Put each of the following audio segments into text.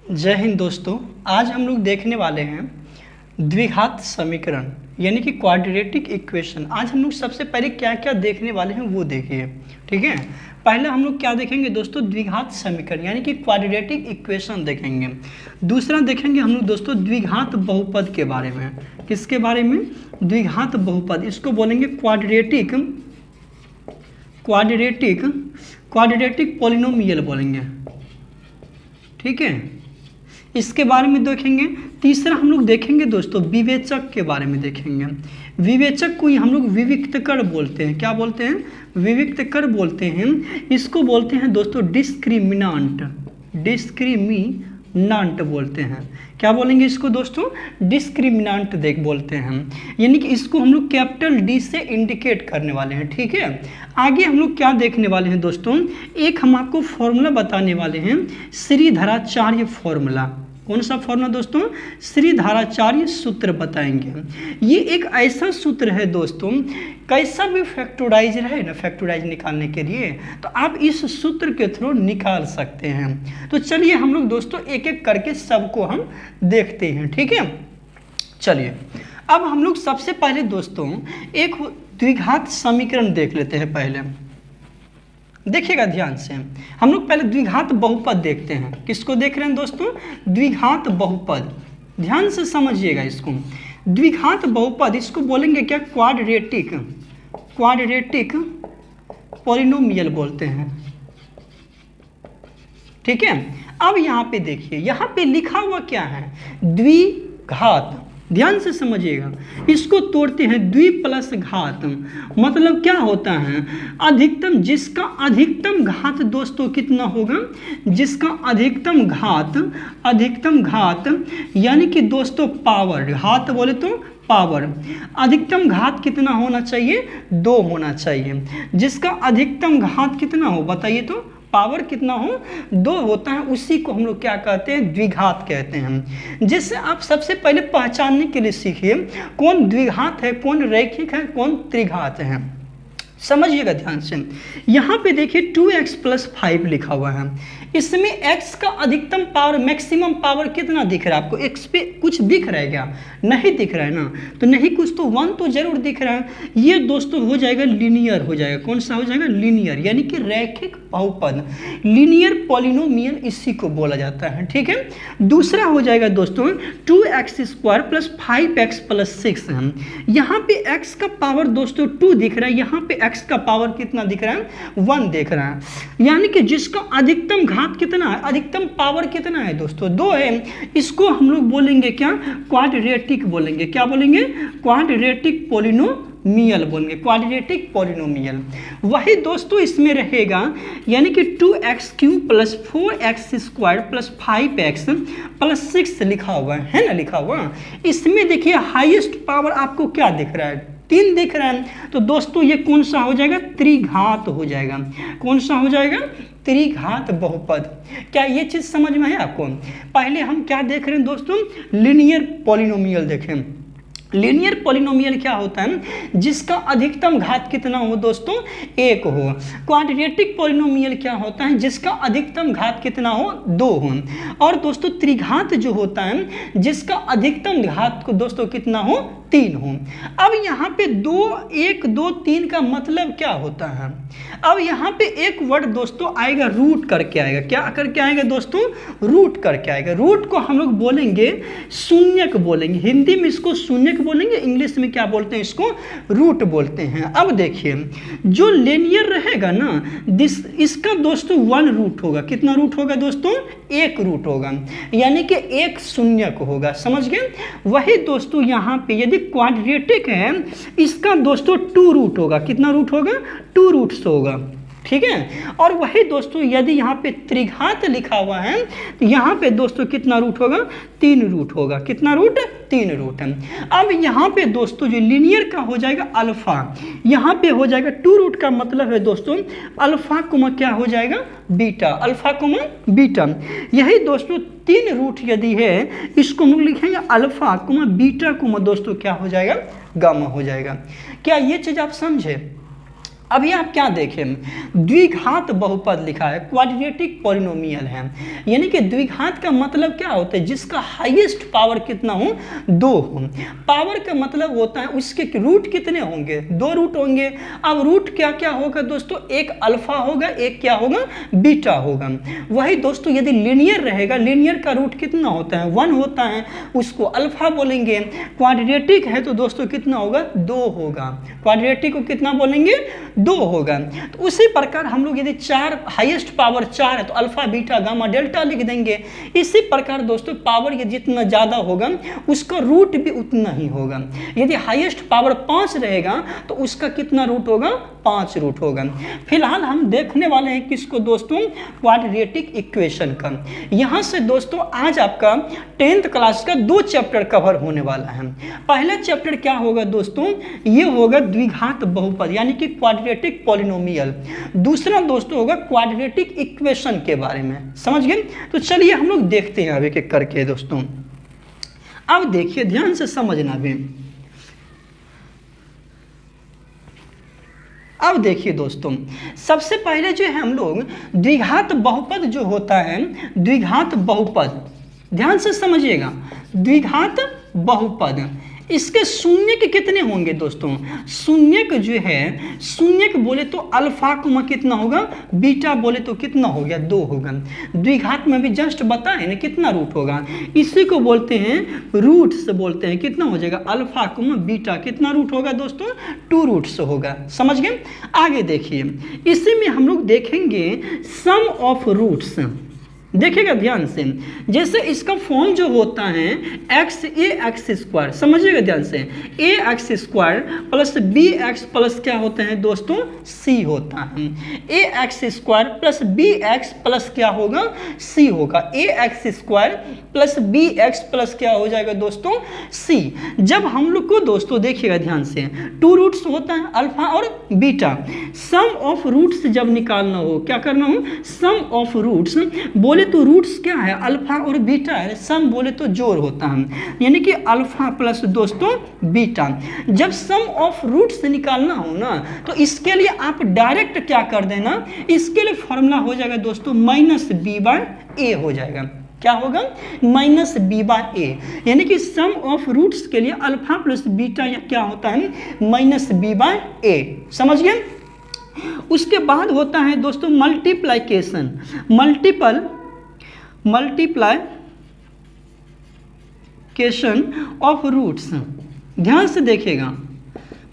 जय हिंद दोस्तों। आज हम लोग देखने वाले हैं द्विघात समीकरण यानी कि क्वाड्रेटिक इक्वेशन। आज हम लोग सबसे पहले क्या क्या देखने वाले हैं वो देखिए, ठीक है। पहले हम लोग क्या देखेंगे दोस्तों, द्विघात समीकरण यानी कि क्वाड्रेटिक इक्वेशन देखेंगे। दूसरा देखेंगे हम लोग दोस्तों द्विघात बहुपद के बारे में। किसके बारे में? द्विघात बहुपद, इसको बोलेंगे क्वाड्रेटिक पॉलिनोमियल बोलेंगे, ठीक है। इसके बारे में देखेंगे। तीसरा हम लोग देखेंगे दोस्तों विवेचक के बारे में देखेंगे। विवेचक को हम लोग विविक्तकर बोलते हैं। क्या बोलते हैं? विविक्तकर बोलते हैं। इसको बोलते हैं दोस्तों डिस्क्रिमिनांट बोलते हैं। क्या बोलेंगे इसको दोस्तों? डिस्क्रिमिनांट बोलते हैं। यानी कि इसको हम लोग कैपिटल डी से इंडिकेट करने वाले हैं, ठीक है। आगे हम लोग क्या देखने वाले हैं दोस्तों, एक हम आपको फॉर्मूला बताने वाले हैं, श्रीधराचार्य फॉर्मूला। कौन सा फॉर्मूला दोस्तों? श्रीधराचार्य सूत्र बताएंगे। ये एक ऐसा सूत्र है दोस्तों, कैसा भी फैक्टराइज रहे ना, फैक्टराइज निकालने के लिए तो आप इस सूत्र के थ्रू निकाल सकते हैं। तो चलिए हम लोग दोस्तों एक एक करके सबको हम देखते हैं, ठीक है। चलिए अब हम लोग सबसे पहले दोस्तों एक द्विघात समीकरण देख लेते हैं। पहले देखिएगा ध्यान से, हम लोग पहले द्विघात बहुपद देखते हैं। किसको देख रहे हैं दोस्तों? द्विघात बहुपद। ध्यान से समझिएगा इसको। द्विघात बहुपद इसको बोलेंगे क्या? क्वाड्रेटिक पॉलिनोमियल बोलते हैं, ठीक है। अब यहाँ पे देखिए, यहाँ पे लिखा हुआ क्या है? द्विघात। ध्यान से समझिएगा, इसको तोड़ते हैं द्वि प्लस घात। मतलब क्या होता है? अधिकतम, जिसका अधिकतम घात दोस्तों कितना होगा? जिसका अधिकतम घात यानी कि दोस्तों पावर, घात बोले तो पावर, अधिकतम घात कितना होना चाहिए? 2 होना चाहिए। जिसका अधिकतम घात कितना हो बताइए तो? पावर कितना हो? 2 होता है। उसी को हम लोग क्या कहते हैं? द्विघात कहते हैं। जिससे आप सबसे पहले पहचानने के लिए सीखिए कौन द्विघात है, कौन रैखिक है, कौन त्रिघात है। समझिएगा ध्यान से। यहाँ पे देखिए 2x + 5 लिखा हुआ है। इसमें x का अधिकतम पावर, मैक्सिमम पावर कितना दिख रहा है आपको? x पे कुछ दिख रहा है क्या? नहीं दिख रहा है ना, तो नहीं, कुछ तो 1 तो जरूर दिख रहा है। ये दोस्तों हो जाएगा लीनियर हो जाएगा। कौन सा हो जाएगा? लीनियर, यानी कि रैखिक बहुपद, लीनियर पॉलिनोमियल इसी को बोला जाता है, ठीक है। दूसरा हो जाएगा दोस्तों 2x² + 5x + 6 है। यहाँ पे x का पावर दोस्तों 2 दिख रहा है, यहाँ पे x का पावर कितना दिख रहा है? 1 दिख रहा है। यानी कि जिसका अधिकतम घात कितना है, अधिकतम पावर कितना है दोस्तों? 2 है। इसको हम लोग बोलेंगे क्या? क्वाड्रेटिक बोलेंगे। क्या बोलेंगे? क्वाड्रेटिक पॉलिनोमियल बोलेंगे, क्वाड्रेटिक पॉलिनोमियल। वही दोस्तों इसमें रहेगा, यानी कि 2x³ + 4x² + 5x + 6 लिखा हुआ है ना, लिखा हुआ। इसमें देखिए हाईएस्ट पावर आपको क्या दिख रहा है? 3 दिख रहा है। तो दोस्तों ये कौन सा हो जाएगा? त्रिघात हो जाएगा। कौन सा हो जाएगा? त्रिघात बहुपद। क्या ये चीज समझ में है आपको? पहले हम क्या देख रहे हैं दोस्तों? लीनियर पॉलिनोमियल देखें। लीनियर पॉलिनोमियल क्या होता है? जिसका अधिकतम घात कितना हो दोस्तों? 1 हो। क्वाड्रेटिक पॉलिनोमियल क्या होता है? जिसका अधिकतम घात कितना हो? 2 हो। और दोस्तों त्रिघात जो होता है, जिसका अधिकतम घात को दोस्तों कितना हो? 3 हो। अब यहाँ पे 1 2 3 का मतलब क्या होता है? अब यहाँ पे एक वर्ड दोस्तों आएगा, रूट करके आएगा। क्या करके आएगा दोस्तों? रूट करके आएगा। रूट को हम लोग बोलेंगे शून्यक बोलेंगे। हिंदी में इसको शून्यक बोलेंगे, इंग्लिश में क्या बोलते हैं? इसको रूट बोलते हैं। अब देखिए जो लीनियर रहेगा ना, इसका दोस्तों 1 रूट होगा। कितना रूट होगा दोस्तों? 1 रूट होगा, यानी कि 1 शून्यक होगा। समझ गए? वही दोस्तों यहाँ पे यदि क्वाड्रेटिक है, इसका दोस्तों 2 रूट होगा। कितना रूट होगा? 2 रूट्स होगा, ठीक है। और वही दोस्तों यदि यहाँ पे त्रिघात लिखा हुआ है तो यहाँ पे दोस्तों कितना रूट होगा? 3 रूट होगा। कितना रूट? 3 रूट है। अब यहाँ पे दोस्तों जो लीनियर का हो जाएगा अल्फा, यहाँ पे हो जाएगा 2 रूट का मतलब है दोस्तों अल्फा कोमा क्या हो जाएगा? बीटा। Alpha comma beta. यही दोस्तों 3 रूट यदि है, इसको हम लिखेंगे अल्फा कोमा बीटा कोमा दोस्तों क्या हो जाएगा? गामा हो जाएगा। क्या ये चीज आप समझे? अभी आप क्या देखें, द्विघात बहुपद लिखा है, क्वाड्रेटिक पॉलिनोमियल है, यानी कि द्विघात का मतलब क्या होता है, जिसका हाईएस्ट पावर कितना हो, 2 हो। पावर का मतलब होता है उसके रूट कितने होंगे, 2 रूट होंगे। अब रूट क्या क्या होगा दोस्तों, एक अल्फा होगा, एक क्या होगा, बीटा होगा। वही दोस्तों यदि लीनियर रहेगा, लीनियर का रूट कितना होता है, 1 होता है, उसको अल्फा बोलेंगे। क्वाड्रेटिक है तो दोस्तों कितना होगा, 2 होगा। क्वाड्रेटिक को कितना बोलेंगे, 2 होगा। तो उसी प्रकार हम लोग यदि 4 हाईएस्ट पावर 4 है तो अल्फा बीटा गामा डेल्टा लिख देंगे। इसी प्रकार दोस्तों पावर ये जितना ज़्यादा होगा उसका रूट भी उतना ही होगा। यदि हाईएस्ट पावर 5 रहेगा तो उसका कितना रूट होगा, 5 रूट होगा। फिलहाल हम देखने वाले हैं किसको दोस्तों, क्वाड्रेटिक इक्वेशन का। यहाँ से दोस्तों आज आपका 10th क्लास का 2 चैप्टर कवर होने वाला है। पहला चैप्टर क्या होगा दोस्तों, ये होगा द्विघात बहुपद यानी कि क्वाड्रेटिक पॉलिनोमियल। दूसरा दोस्तों होगा क्वाड्रेटिक इक्वेशन के बारे में, समझ गए। तो चलिए हम लोग देखते हैं अब एक एक करके दोस्तों। अब देखिए ध्यान से समझना भी। अब देखिए दोस्तों, सबसे पहले जो है हम लोग द्विघात बहुपद जो होता है, द्विघात बहुपद ध्यान से समझिएगा, द्विघात बहुपद इसके शून्य के कितने होंगे दोस्तों, शून्य के जो है, शून्य के बोले तो अल्फा कुमा कितना होगा, बीटा बोले तो कितना हो गया, 2 होगा। द्विघात में भी जस्ट बताए ना कितना रूट होगा, इसी को बोलते हैं रूट से बोलते हैं, कितना हो जाएगा अल्फा कुमा बीटा, कितना रूट होगा दोस्तों, 2 रूट्स होगा, समझ गए। आगे देखिए, इसी में हम लोग देखेंगे सम ऑफ रूट्स, देखिएगा ध्यान से। जैसे इसका फॉर्म जो होता है एक्स ए एक्स स्क्वायर, समझिएगा ध्यान से, ए x square plus b x plus क्या होते हैं दोस्तों, सी होता है। A x square plus b x plus क्या होगा, सी होगा। ए x square plus b x plus क्या हो जाएगा दोस्तों, सी। जब हम लोग को दोस्तों देखिएगा ध्यान से 2 रूट्स होता है अल्फा और बीटा, सम ऑफ रूट्स जब निकालना हो क्या करना हो, सम ऑफ रूट्स बोले तो रूट्स क्या है, अल्फा और बीटा है, सम बोले तो जोड़ होता है, यानी कि अल्फा प्लस दोस्तों बीटा। जब सम ऑफ रूट्स निकालना हो ना तो इसके लिए आप डायरेक्ट क्या कर देना, इसके लिए फॉर्मूला हो जाएगा दोस्तों माइनस बी बाय ए हो जाएगा। क्या होगा, माइनस बी बाय ए, यानी कि सम ऑफ रूट्स के लिए अल्फा प्लस बीटा या क्या होता है, माइनस बी बाय ए, समझ गए। उसके बाद होता है दोस्तों मल्टीप्लाइकेशन, मल्टीप्लाइकेशन ऑफ रूट्स, ध्यान से देखिएगा।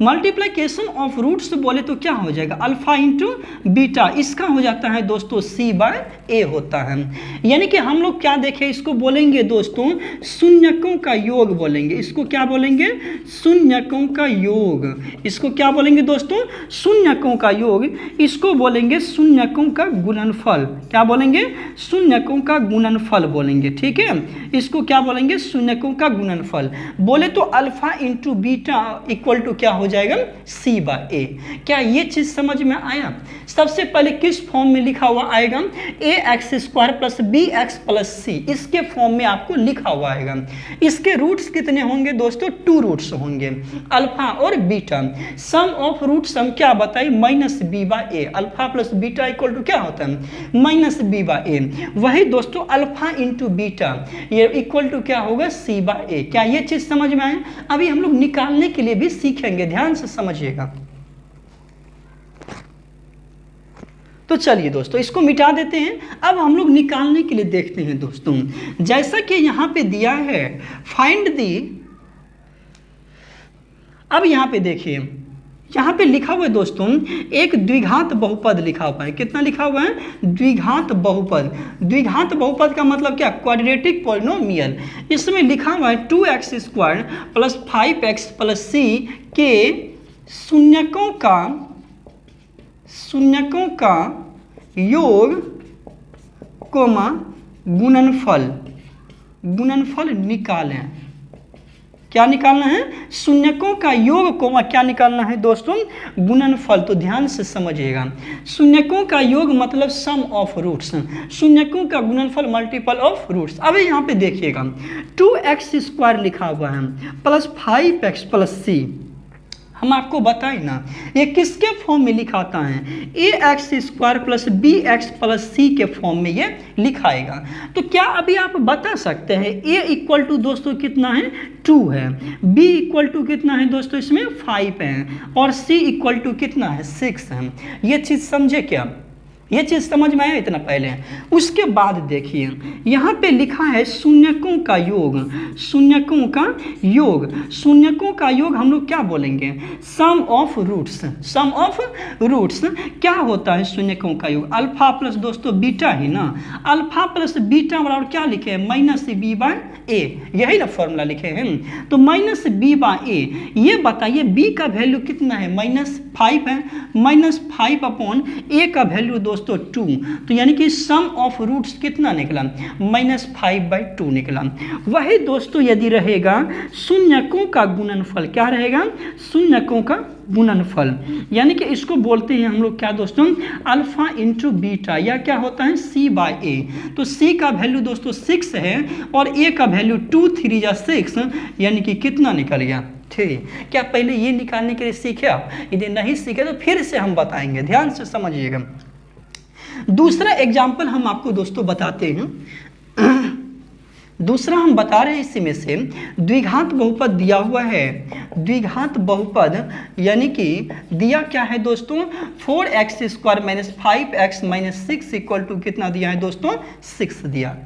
मल्टीप्लिकेशन ऑफ रूट्स बोले तो क्या हो जाएगा, अल्फा इंटू बीटा, इसका हो जाता है दोस्तों सी बाय ए होता है। यानी कि हम लोग क्या देखें, इसको बोलेंगे दोस्तों शून्यकों का योग बोलेंगे, इसको क्या बोलेंगे, शून्यकों का योग, इसको क्या बोलेंगे दोस्तों, शून्यकों का योग, इसको बोलेंगे शून्यकों का गुणनफल, क्या बोलेंगे, शून्यकों का गुणनफल बोलेंगे, ठीक है। इसको क्या बोलेंगे, शून्यकों का गुणनफल। बोले तो alpha into beta equal to क्या हो जाएगा, सी बाय ए। क्या ये चीज समझ में आया। सबसे पहले किस फॉर्म में लिखा हुआ आएगा, a x square plus b x plus c, इसके फॉर्म में आपको लिखा हुआ आएगा। इसके रूट्स कितने होंगे दोस्तों, 2 रूट्स होंगे, अल्फा और बीटा। सम ऑफ रूट्स हम क्या बताए, minus B by A, alpha plus beta equal to क्या होता है, माइनस बी बाय ए। वही दोस्तों अल्फा इंटू बीटा ये इक्वल टू क्या होगा, सी बाय ए। क्या ये चीज समझ में आए। अभी हम लोग निकालने के लिए भी सीखेंगे, ध्यान से समझिएगा। तो चलिए दोस्तों इसको मिटा देते हैं। अब हम लोग निकालने के लिए देखते हैं दोस्तों, जैसा कि यहां पे दिया है फाइंड दी, अब यहां पे देखिए, यहां पे लिखा हुआ है दोस्तों एक द्विघात बहुपद लिखा हुआ है, कितना लिखा हुआ है, द्विघात बहुपद। द्विघात बहुपद का मतलब क्या, क्वाड्रेटिक पॉलिनोमियल। इसमें लिखा हुआ है 2x square plus 5x plus c के शून्यकों का योग कोमा गुणनफल निकालें। क्या निकालना है, शून्यकों का योग कोमा क्या निकालना है दोस्तों, गुणनफल। तो ध्यान से समझिएगा, शून्यकों का योग मतलब सम ऑफ रूट्स, शून्यकों का गुणनफल मल्टीपल ऑफ रूट्स। अब यहाँ पे देखिएगा 2x स्क्वायर लिखा हुआ है प्लस 5x प्लस सी, हम आपको बताए ना, ये किसके फॉर्म में लिखाता है, a x square plus b x plus c के फॉर्म में ये लिखाएगा। तो क्या अभी आप बता सकते हैं ए इक्वल टू दोस्तों कितना है 2 है, बी इक्वल टू कितना है दोस्तों इसमें 5 है, और सी इक्वल टू कितना है 6 है। ये चीज़ समझे क्या, ये चीज़ समझ में आया इतना पहले। उसके बाद देखिए यहाँ पे लिखा है शून्यकों का योग, शून्यकों का योग, शून्यकों का योग हम लोग क्या बोलेंगे, sum of roots, sum of roots. क्या होता है शून्यकों का योग, अल्फा प्लस दोस्तों बीटा ही ना, अल्फा प्लस बीटा बराबर क्या लिखे हैं माइनस बी बाय ए, यही ना फॉर्मूला लिखे हैं। तो माइनस बी बाय ए, ये बताइए बी का वैल्यू कितना है -5 है, -5 अपॉन ए का वैल्यू दोस्तों 2, तो यानी कि सम ऑफ रूट्स कितना निकला -5/2 निकला। वही दोस्तों यदि रहेगा शून्यकों का गुणनफल, क्या रहेगा शून्यकों का गुणनफल, यानी कि इसको बोलते हैं हम लोग क्या दोस्तों अल्फा इंटू बीटा, या क्या होता है सी बाय ए। तो सी का वैल्यू दोस्तों 6 है और ए का वैल्यू 2 3 जा 6, यानी कि कितना निकल गया 3। क्या पहले ये निकालने के लिए सीखे आप, यदि नहीं सीखे तो फिर से हम बताएंगे, ध्यान से समझिएगा। दूसरा एग्जाम्पल हम आपको दोस्तों बताते हैं, दूसरा हम बता रहे हैं इसी में से द्विघात बहुपद दिया हुआ है, द्विघात बहुपद यानी कि दिया क्या है दोस्तों 4x square minus 5x minus 6 equal to कितना दिया है दोस्तों 6 दिया,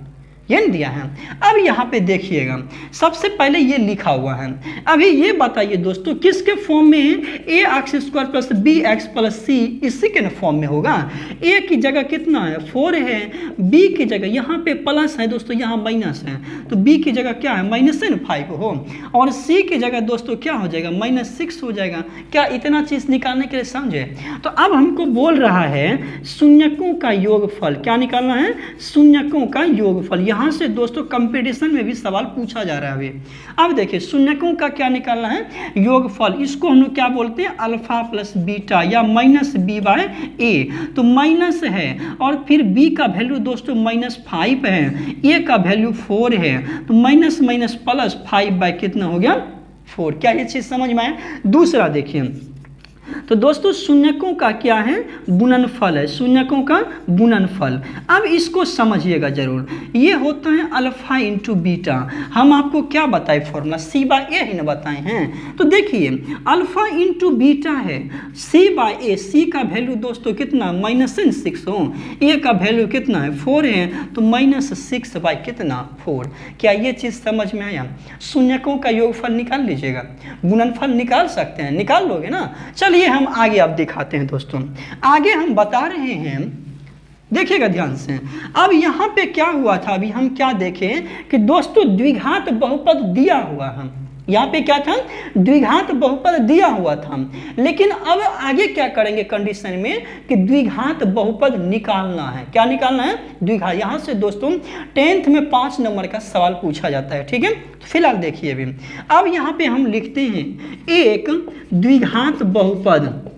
ये नहीं दिया है। अब यहाँ पे देखिएगा सबसे पहले ये लिखा हुआ है, अभी ये बताइए दोस्तों किसके फॉर्म में है, a x square plus b x plus c, इसी के ना फॉर्म में होगा। ए की जगह कितना है 4 है, बी की जगह यहाँ पे प्लस है दोस्तों, यहाँ माइनस है, तो बी की जगह क्या है माइनस है ना 5 हो, और सी की जगह दोस्तों क्या हो जाएगा -6 हो जाएगा। क्या इतना चीज़ निकालने के लिए समझे। तो अब हमको बोल रहा है शून्यकों का योगफल, क्या निकालना है शून्यकों का योगफल। यहाँ से दोस्तों कंपटीशन में भी सवाल पूछा जा रहा है अभी। अब देखिए शून्यकों का क्या निकालना है योगफल, इसको हम लोग क्या बोलते हैं अल्फा प्लस बीटा या -b बाय ए। तो माइनस है और फिर b का वैल्यू दोस्तों -5 है, a का वैल्यू 4 है, तो माइनस माइनस प्लस 5 बाय कितना हो गया 4। क्या ये चीज़ समझ में आया। दूसरा देखिए तो दोस्तों शून्यकों का क्या है गुणनफल है, शून्यकों का गुणनफल। अब इसको समझिएगा जरूर, ये होता है अल्फा इंटू बीटा। हम आपको क्या बताए फॉर्मूला सी बाय ए ही ना बताए हैं। तो देखिए अल्फा इंटू बीटा है सी बाय ए, सी का वैल्यू दोस्तों कितना -6 हो, ए का वैल्यू कितना है 4 है, तो -6 बाय कितना 4। क्या ये चीज़ समझ में आया। शून्यकों का योगफल निकाल लीजिएगा, गुणनफल निकाल सकते हैं, निकाल लोगे ना। चलिए हम आगे आप दिखाते हैं दोस्तों, आगे हम बता रहे हैं देखिएगा ध्यान से। अब यहाँ पे क्या हुआ था, अभी हम क्या देखें कि दोस्तों द्विघात बहुपद दिया हुआ है, यहाँ पे क्या था द्विघात बहुपद दिया हुआ था, लेकिन अब आगे क्या करेंगे कंडीशन में कि द्विघात बहुपद निकालना है। क्या निकालना है द्विघात। यहाँ से दोस्तों 10th में 5 नंबर का सवाल पूछा जाता है, ठीक है। तो फिलहाल देखिए अभी, अब यहाँ पे हम लिखते हैं एक द्विघात बहुपद,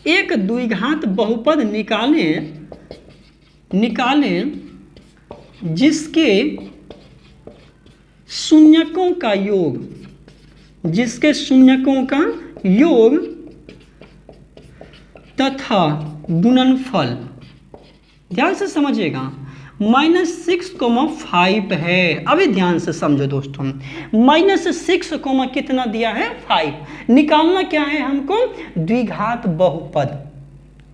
एक द्विघात बहुपद निकालें जिसके शून्यकों का योग, जिसके शून्यकों का योग तथा गुणनफल, ध्यान से समझिएगा -6,5 है। अभी ध्यान से समझो दोस्तों, -6, कितना दिया है 5। निकालना क्या है हमको द्विघात बहुपद,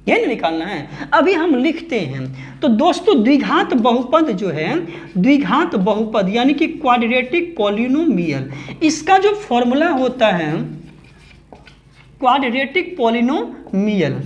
ये नहीं निकालना है। अभी हम लिखते हैं तो दोस्तों द्विघात बहुपद जो है, द्विघात बहुपद यानी कि क्वाड्रेटिक पॉलिनोमियल, इसका जो फॉर्मूला होता है क्वाड्रेटिक पॉलिनोमियल।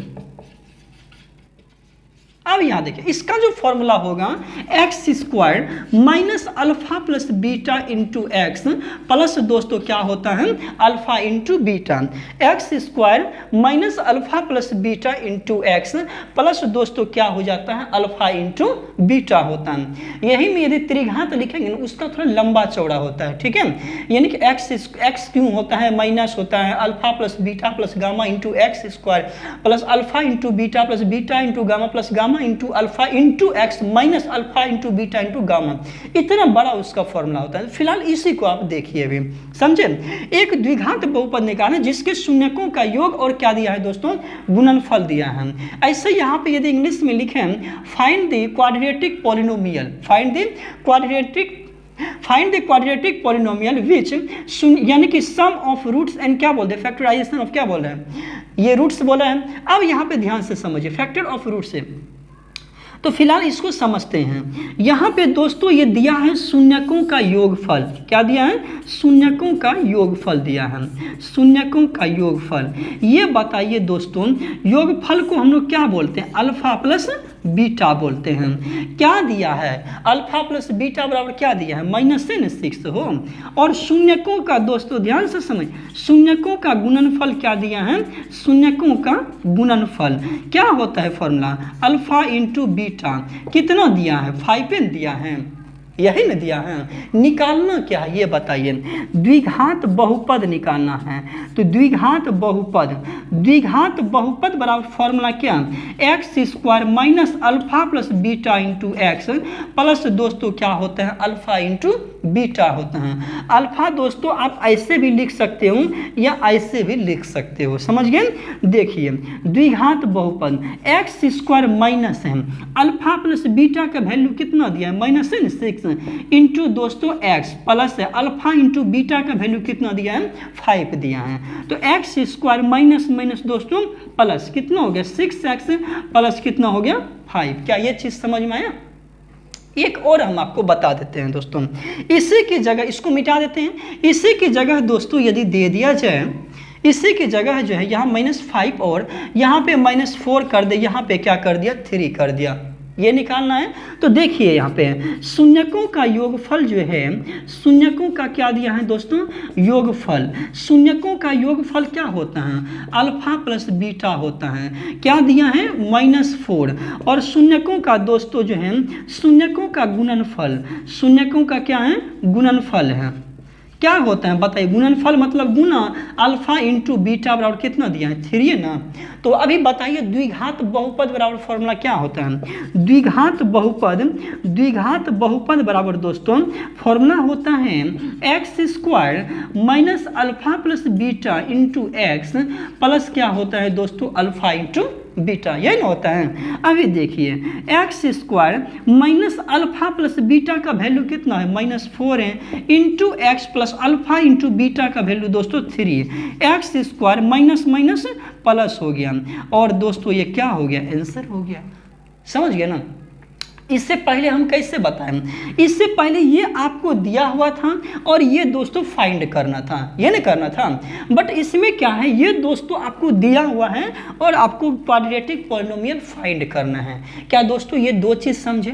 अब यहाँ देखिए इसका जो फॉर्मूला होगा x square minus alpha plus beta into x plus दोस्तों क्या होता है alpha into beta. X square minus alpha plus beta into x plus दोस्तों क्या हो जाता है अल्फा इंटू बीटा होता है। यही में यदि त्रिघात लिखेंगे ना उसका थोड़ा लंबा चौड़ा होता है, ठीक है। यानी कि एक्स क्यों होता है माइनस होता है alpha plus beta plus gamma into x square plus alpha into beta plus beta into gamma plus gamma gamma into alpha into x minus alpha into beta into gamma, इतना बड़ा उसका formula होता है। फिलहाल इसी को आप देखिए अभी, समझे। एक द्विघात बहुपद निकालें जिसके शून्यकों का योग और क्या दिया है दोस्तों, गुणनफल दिया है। ऐसे यहाँ पे यदि इंग्लिश में लिखें find the quadratic polynomial, find the quadratic polynomial विच, यानी कि सम ऑफ रूट्स एंड क्या बोलते हैं, फैक्टराइजेशन ऑफ क्या बोल रहे हैं, ये रूट्स बोला है। अब यहाँ पे ध्यान से समझिए, फैक्टर ऑफ रूट्स है, तो फिलहाल इसको समझते हैं। यहाँ पे दोस्तों ये दिया है शून्यकों का योगफल, क्या दिया है, शून्यकों का योगफल दिया है, शून्यकों का योगफल। ये बताइए दोस्तों योगफल को हम लोग क्या बोलते हैं, अल्फा प्लस बीटा बोलते हैं। क्या दिया है, अल्फा प्लस बीटा बराबर क्या दिया है, -6 हो। और शून्यकों का दोस्तों ध्यान से समझ, शून्यकों का गुणनफल क्या दिया है, शून्यकों का गुणनफल क्या होता है फॉर्मूला, अल्फा इंटू बीटा, कितना दिया है, 5n दिया है, यही न दिया है। निकालना क्या है ये बताइए, द्विघात बहुपद निकालना है। तो द्विघात बहुपद बराबर फॉर्मूला क्या, x² minus alpha plus beta into x plus दोस्तों क्या होता है, अल्फा इंटू बीटा होता है। अल्फा दोस्तों आप ऐसे भी लिख सकते हो या ऐसे भी लिख सकते हो, समझ गए। देखिए द्विघात बहुपद x² माइनस है अल्फा प्लस बीटा का वैल्यू कितना दिया है, -6 इंटू दोस्तों एक्स प्लस है अल्फा इंटू बीटा का वैल्यू कितना दिया है, 5 दिया है। तो x² माइनस दोस्तों प्लस कितना हो गया, 6x प्लस कितना हो गया, 5। क्या ये चीज समझ में आया। एक और हम आपको बता देते हैं दोस्तों, इसी की जगह इसको मिटा देते हैं। इसी की जगह दोस्तों यदि दे दिया जाए, इसी की जगह जो है यहाँ -5 और यहाँ पे -4 कर दे, यहाँ पे क्या कर दिया, 3 कर दिया, ये निकालना है। तो देखिए यहाँ पे शून्यकों का योगफल जो है, शून्यकों का क्या दिया है दोस्तों, योगफल। शून्यकों का योगफल क्या होता है, अल्फा प्लस बीटा होता है, क्या दिया है, -4। और शून्यकों का दोस्तों जो है, शून्यकों का गुणनफल, शून्यकों का क्या है, गुणनफल है, क्या होता है बताइए, गुणनफल मतलब गुना अल्फा इंटू बीटा बराबर कितना दिया है, 3 है ना। तो अभी बताइए द्विघात बहुपद बराबर फॉर्मूला क्या होता है, द्विघात बहुपद बराबर दोस्तों फॉर्मूला होता है x² minus alpha plus beta into x plus क्या होता है दोस्तों, अल्फा इंटू बीटा, यही ना होता है। अभी देखिए x² minus alpha plus beta का वैल्यू कितना है, -4 है, into x plus alpha into beta का वैल्यू दोस्तों 3, x² माइनस प्लस हो गया, और दोस्तों ये क्या हो गया, आंसर हो गया, समझ गया ना। इससे पहले हम कैसे बताएं, इससे पहले ये आपको दिया हुआ था और ये दोस्तों फाइंड करना था, ये नहीं करना था। बट इसमें क्या है, ये दोस्तों आपको दिया हुआ है और आपको क्वाड्रेटिक पॉलिनोमियल फाइंड करना है। क्या दोस्तों ये दो चीज़ समझे,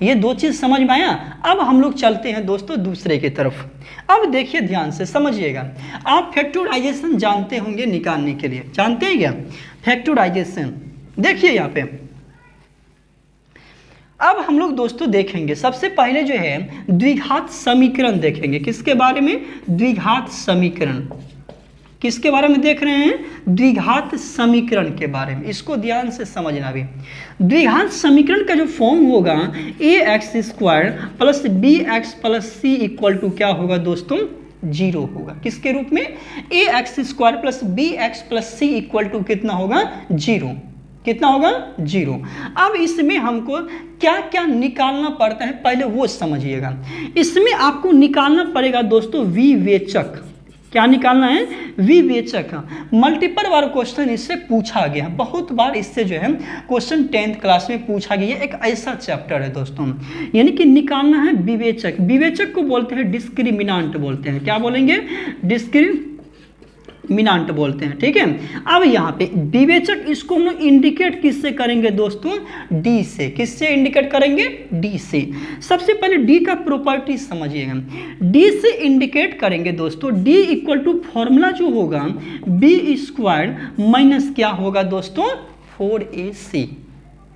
ये दो चीज़ समझ में आया। अब हम लोग चलते हैं दोस्तों दूसरे की तरफ। अब देखिए ध्यान से समझिएगा, आप फैक्टराइजेशन जानते होंगे निकालने के लिए, जानते हैं क्या फैक्टराइजेशन। देखिए यहाँ पे अब हम लोग दोस्तों देखेंगे, सबसे पहले जो है द्विघात समीकरण देखेंगे। किसके बारे में, द्विघात समीकरण। किसके बारे में देख रहे हैं, द्विघात समीकरण के बारे में। इसको ध्यान से समझना भी, द्विघात समीकरण का जो फॉर्म होगा ax² plus bx plus c equal to क्या होगा दोस्तों, 0 होगा। किसके रूप में, ax² plus bx plus c equal to कितना होगा, 0। कितना होगा, 0। अब इसमें हमको क्या क्या निकालना पड़ता है पहले वो समझिएगा। इसमें आपको निकालना पड़ेगा दोस्तों विवेचक। क्या निकालना है, विवेचक। मल्टीपल बार क्वेश्चन इससे पूछा गया, बहुत बार इससे जो है क्वेश्चन 10th क्लास में पूछा गया। एक ऐसा चैप्टर है दोस्तों, यानी कि निकालना है विवेचक। विवेचक को बोलते हैं डिस्क्रिमिनांट बोलते हैं। क्या बोलेंगे, डिस्क्रिमिनांट बोलते हैं, ठीक है। अब यहाँ पे विवेचक, इसको हम लोग इंडिकेट किससे करेंगे दोस्तों, डी से। किससे इंडिकेट करेंगे, डी से। सबसे पहले डी का प्रॉपर्टी समझिएगा, डी से इंडिकेट करेंगे दोस्तों। डी इक्वल टू फॉर्मूला जो होगा b² माइनस क्या होगा दोस्तों, 4ac।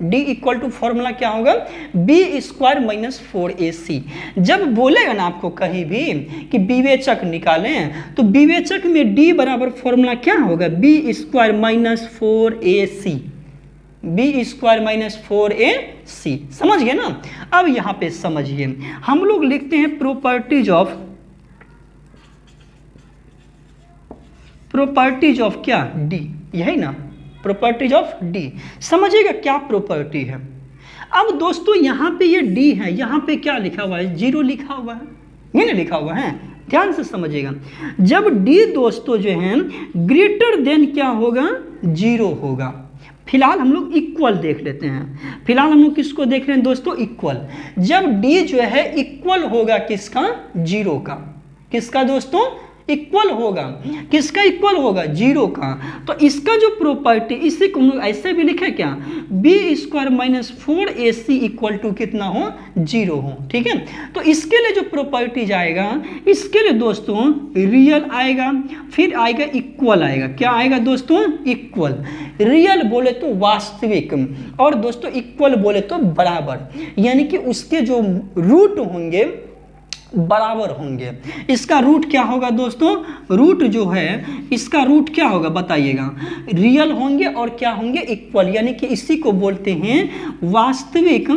D equal to formula क्या होगा, b² माइनस 4ac। जब बोलेगा ना आपको कहीं भी कि विवेचक निकालें, तो विवेचक में D बराबर फॉर्मूला क्या होगा, b² minus 4ac। B square minus 4ac। समझ गए ना। अब यहाँ पे समझिए, हम लोग लिखते हैं प्रॉपर्टीज ऑफ क्या, डी, यही ना, प्रॉपर्टीज ऑफ डी। समझिएगा क्या प्रॉपर्टी है। अब दोस्तों यहाँ पे ये डी है, यहाँ पे क्या लिखा हुआ है, 0 लिखा हुआ है, ये ना लिखा हुआ है, ध्यान से समझिएगा। जब डी दोस्तों जो है ग्रेटर देन क्या होगा, 0 होगा। फिलहाल हम लोग इक्वल देख लेते हैं। फिलहाल हम लोग किसको देख रहे हैं दोस्तों, इक्वल। जब डी जो है इक्वल होगा किसका, 0 का। किसका दोस्तों, इक्वल होगा, किसका इक्वल होगा, 0 का। तो इसका जो प्रॉपर्टी, इसी को हम लोग ऐसे भी लिखे क्या, b square minus 4ac equal to कितना हो, 0 हो। ठीक है, तो इसके लिए जो प्रॉपर्टी जाएगा, इसके लिए दोस्तों रियल आएगा, फिर आएगा इक्वल आएगा। क्या आएगा दोस्तों, इक्वल। रियल बोले तो वास्तविक, और दोस्तों इक्वल बोले तो बराबर, यानी कि उसके जो रूट होंगे बराबर होंगे। इसका रूट क्या होगा दोस्तों, रूट जो है इसका रूट क्या होगा बताइएगा, रियल होंगे और क्या होंगे, इक्वल, यानी कि इसी को बोलते हैं वास्तविक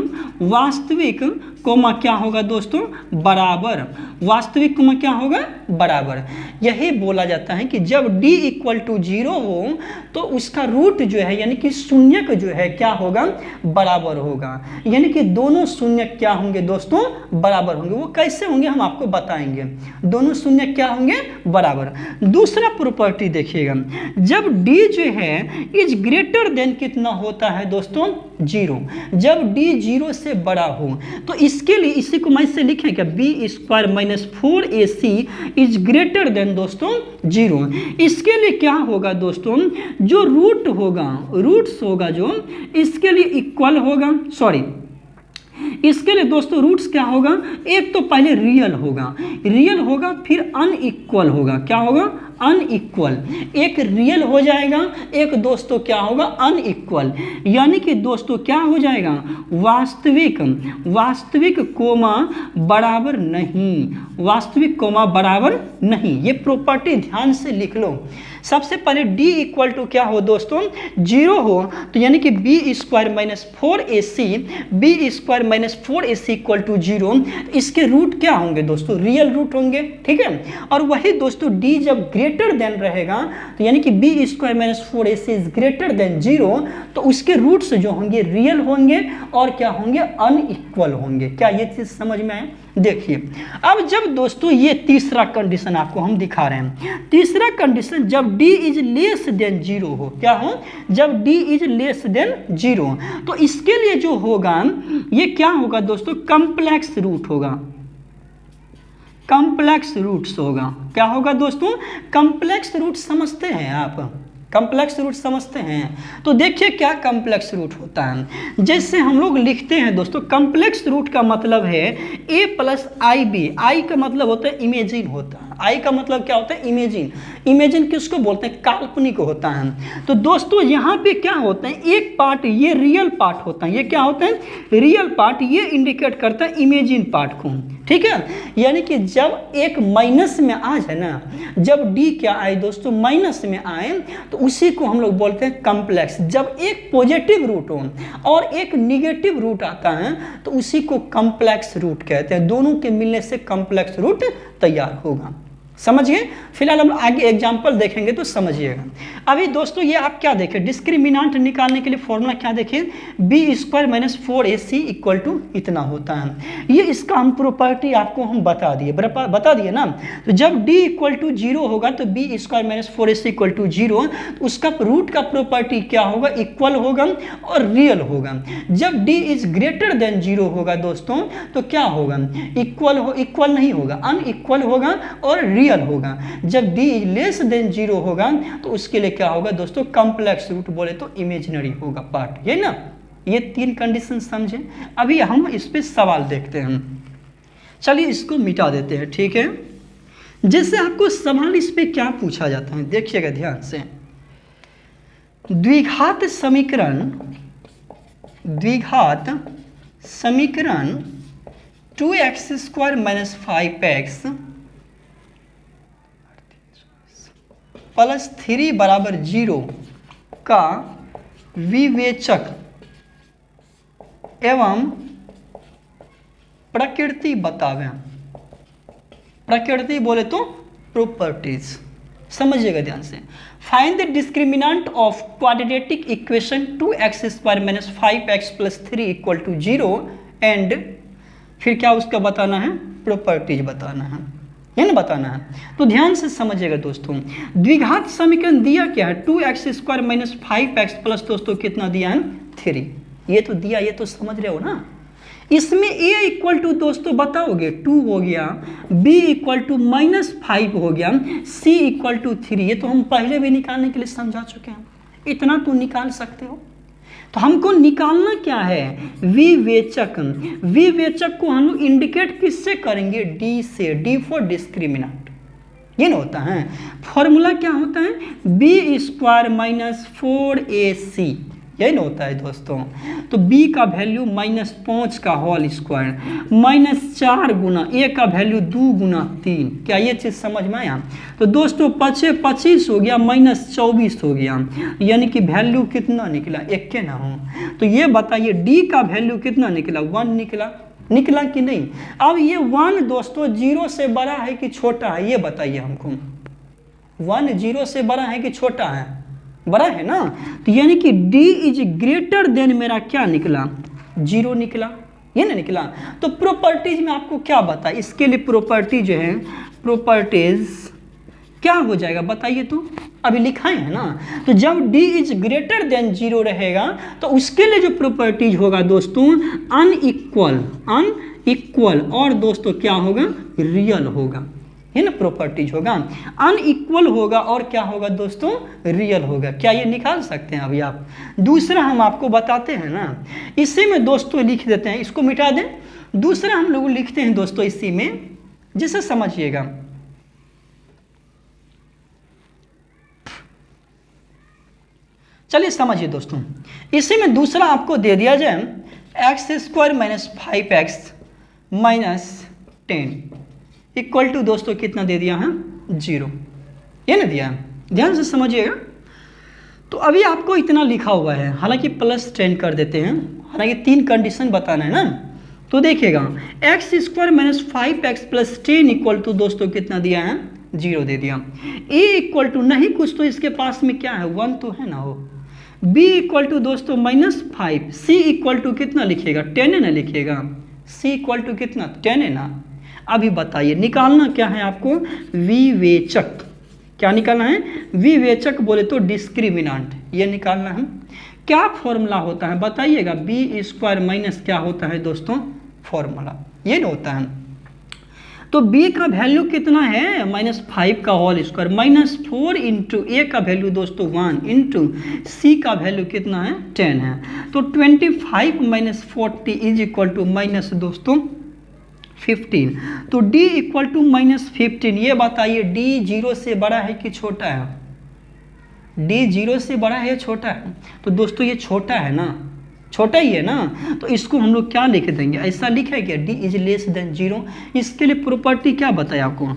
कोमा क्या होगा दोस्तों, बराबर। वास्तविक कोमा क्या होगा, बराबर। यही बोला जाता है कि जब d इक्वल टू 0 हो तो उसका रूट जो है यानी कि शून्यक जो है क्या होगा, बराबर होगा। यानी कि दोनों शून्यक क्या होंगे दोस्तों, बराबर होंगे। वो कैसे होंगे हम आपको बताएंगे। दोनों शून्यक क्या होंगे, बराबर। दूसरा प्रॉपर्टी देखिएगा, जब d जो है इज ग्रेटर देन कितना होता है दोस्तों, 0। जब d 0 से बड़ा हो तो इसके लिए इसी को मैं से लिखें क्या, b square minus 4ac is greater than दोस्तों 0। इसके लिए क्या होगा दोस्तों, जो रूट होगा, रूट्स होगा जो, इसके लिए इक्वल होगा, सॉरी इसके लिए दोस्तों रूट्स क्या होगा, एक तो पहले रियल होगा, फिर अनइक्वल होगा। क्या होगा, अनइक्वल। एक रियल हो जाएगा, एक दोस्तों क्या होगा, अनइक्वल। यानी कि दोस्तों क्या हो जाएगा, वास्तविक कोमा बराबर नहीं, वास्तविक कोमा बराबर नहीं। ये प्रॉपर्टी ध्यान से लिख लो। सबसे पहले d इक्वल टू क्या हो दोस्तों, 0 हो, तो यानी कि b square minus 4ac equal to 0। इसके रूट क्या होंगे दोस्तों, रियल रूट होंगे। ठीक है, और वही दोस्तों d जब ग्रेटर देन रहेगा तो यानी कि b square minus 4ac is greater than 0, तो उसके रूट्स जो होंगे रियल होंगे और क्या होंगे, अनइक्वल होंगे। क्या ये चीज समझ में आए। देखिए अब जब दोस्तों ये तीसरा कंडीशन आपको हम दिखा रहे हैं, तीसरा कंडीशन जब d इज लेस देन 0 हो, क्या हो, जब d इज लेस देन 0, तो इसके लिए जो होगा ये क्या होगा दोस्तों, कॉम्प्लेक्स रूट होगा, कॉम्प्लेक्स रूट्स होगा। क्या होगा दोस्तों, कॉम्प्लेक्स रूट समझते हैं आप, कॉम्प्लेक्स रूट समझते हैं। तो देखिए क्या कॉम्प्लेक्स रूट होता है, जैसे हम लोग लिखते हैं दोस्तों, कॉम्प्लेक्स रूट का मतलब है a प्लस आई बी। आई का मतलब होता है इमेजिन होता है, आई का मतलब क्या होता है, इमेजिन। इमेजिन किसको बोलते हैं, काल्पनिक होता है। तो दोस्तों यहाँ पे क्या होता है, एक पार्ट ये रियल पार्ट होता है, ये क्या होता है, रियल पार्ट, ये इंडिकेट करता है इमेजिन पार्ट को। ठीक है, यानी कि जब एक माइनस में आ जाए ना, जब d क्या आए दोस्तों, माइनस में आए, तो उसी को हम लोग बोलते हैं कॉम्प्लेक्स। जब एक पॉजिटिव रूट हो और एक निगेटिव रूट आता है तो उसी को कॉम्प्लेक्स रूट कहते हैं। दोनों के मिलने से कॉम्प्लेक्स रूट तैयार होगा। समझिए, फिलहाल हम आगे एग्जाम्पल देखेंगे तो समझिएगा। अभी दोस्तों ये आप क्या देखें, डिस्क्रिमिनांट निकालने के लिए फॉर्मूला क्या देखें, b square minus 4ac equal to इतना होता है। ये इसका हम प्रॉपर्टी आपको हम बता दिए ना। तो जब d इक्वल टू 0 होगा तो b square minus 4ac equal to 0, तो उसका रूट का प्रॉपर्टी क्या होगा, इक्वल होगा और रियल होगा। जब d इज ग्रेटर देन 0 होगा दोस्तों तो क्या होगा, इक्वल नहीं होगा, अनइक्वल होगा और रियल होगा। जब d लेस देन 0 होगा तो उसके लिए क्या होगा दोस्तों, कॉम्प्लेक्स रूट बोले तो इमेजिनरी होगा पार्ट। ये ना, ये 3 कंडीशन समझे। अभी हम इस पे सवाल देखते हैं, चलिए इसको मिटा देते हैं। ठीक है, जैसे आपको सवाल इस पे क्या पूछा जाता है, देखिएगा ध्यान से। द्विघात समीकरण 2x square minus 5x plus 3 बराबर 0 का विवेचक एवं प्रकृति बतावें। प्रकृति बोले तो प्रॉपर्टीज, समझिएगा ध्यान से। Find the discriminant of quadratic equation 2x² - 5x + 3 = 0 and फिर क्या उसका बताना है, प्रॉपर्टीज बताना है ना, बताना है। तो ध्यान से समझिएगा दोस्तों, द्विघात समीकरण दिया क्या है, 2x² - 5x प्लस दोस्तों कितना दिया है, 3। ये तो दिया, ये तो समझ रहे हो ना। इसमें a = दोस्तों बताओगे 2 हो गया, b = -5 हो गया, c = 3। ये तो हम पहले भी निकालने के लिए समझा चुके हैं, इतना तो निकाल सकते हो। तो हमको निकालना क्या है, विवेचक। विवेचक को हम इंडिकेट किससे करेंगे, d से, d फॉर डिस्क्रिमिनेंट। ये ना होता है, फॉर्मूला क्या होता है, b² - 4ac, यही ना होता है दोस्तों। तो b का वैल्यू -5 का होल स्क्वायर -4 गुना a का वैल्यू 2 गुना 3। क्या ये चीज़ समझ में आया। तो दोस्तों 25 हो गया -24 हो गया, यानी कि वैल्यू कितना निकला, 1 के ना हो। तो ये बताइए d का वैल्यू कितना निकला, 1 निकला, निकला कि नहीं। अब ये 1 दोस्तों 0 से बड़ा है कि छोटा है, ये बताइए हमको। 1 0 से बड़ा है कि छोटा है, बड़ा है ना। तो यानी कि d इज ग्रेटर देन मेरा क्या निकला, 0 निकला, ये ना निकला। तो प्रॉपर्टीज में आपको क्या बता, इसके लिए प्रॉपर्टी जो है, प्रॉपर्टीज क्या हो जाएगा बताइए। तो अभी लिखा है ना, तो जब d इज ग्रेटर देन 0 रहेगा तो उसके लिए जो प्रॉपर्टीज होगा दोस्तों, अनइक्वल और दोस्तों क्या होगा, रियल होगा, है ना। प्रॉपर्टीज होगा अनइक्वल होगा और क्या होगा दोस्तों, रियल होगा। क्या ये निकाल सकते हैं अभी आप। दूसरा हम आपको बताते हैं ना, इसी में दोस्तों लिख देते हैं, इसको मिटा दें। दूसरा हम लोग लिखते हैं दोस्तों इसी में, जिसे समझिएगा। चलिए समझिए दोस्तों, इसी में दूसरा आपको दे दिया जाए x² - 5x - 10 इक्वल टू दोस्तों कितना दे दिया है, 0, ये ना दिया है, ध्यान से समझिएगा। तो अभी आपको इतना लिखा हुआ है, हालांकि +10 कर देते हैं, हालांकि 3 कंडीशन बताना है ना। तो देखिएगा x² - 5x + 10 इक्वल टू दोस्तों कितना दिया है, 0 दे दिया। a इक्वल टू नहीं कुछ तो इसके पास में क्या है, 1 तो है ना हो। b इक्वल टू दोस्तों -5, c इक्वल टू कितना लिखिएगा, 10 है ना लिखिएगा, c इक्वल टू कितना 10 है ना। अभी बताइए निकालना क्या है आपको, विवेचक। क्या निकालना है, विवेचक बोले तो डिस्क्रिमिनेंट, ये निकालना है। क्या फॉर्मूला होता है बताइएगा, b² माइनस क्या होता है दोस्तों, फॉर्मूला ये ना होता है। तो b का वैल्यू कितना है, -5 का होल स्क्वायर -4 इंटू a का वैल्यू दोस्तों 1 इंटू c का वैल्यू कितना है, 10 है। तो 25 - 40 इज इक्वल टू माइनस दोस्तों 15। तो d इक्वल टू -15। ये बताइए d 0 से बड़ा है कि छोटा है, d 0 से बड़ा है या छोटा है। तो दोस्तों ये छोटा है ना, छोटा ही है ना। तो इसको हम लोग क्या लिख देंगे, ऐसा लिखा है क्या, d इज लेस देन 0। इसके लिए प्रॉपर्टी क्या बताया आपको,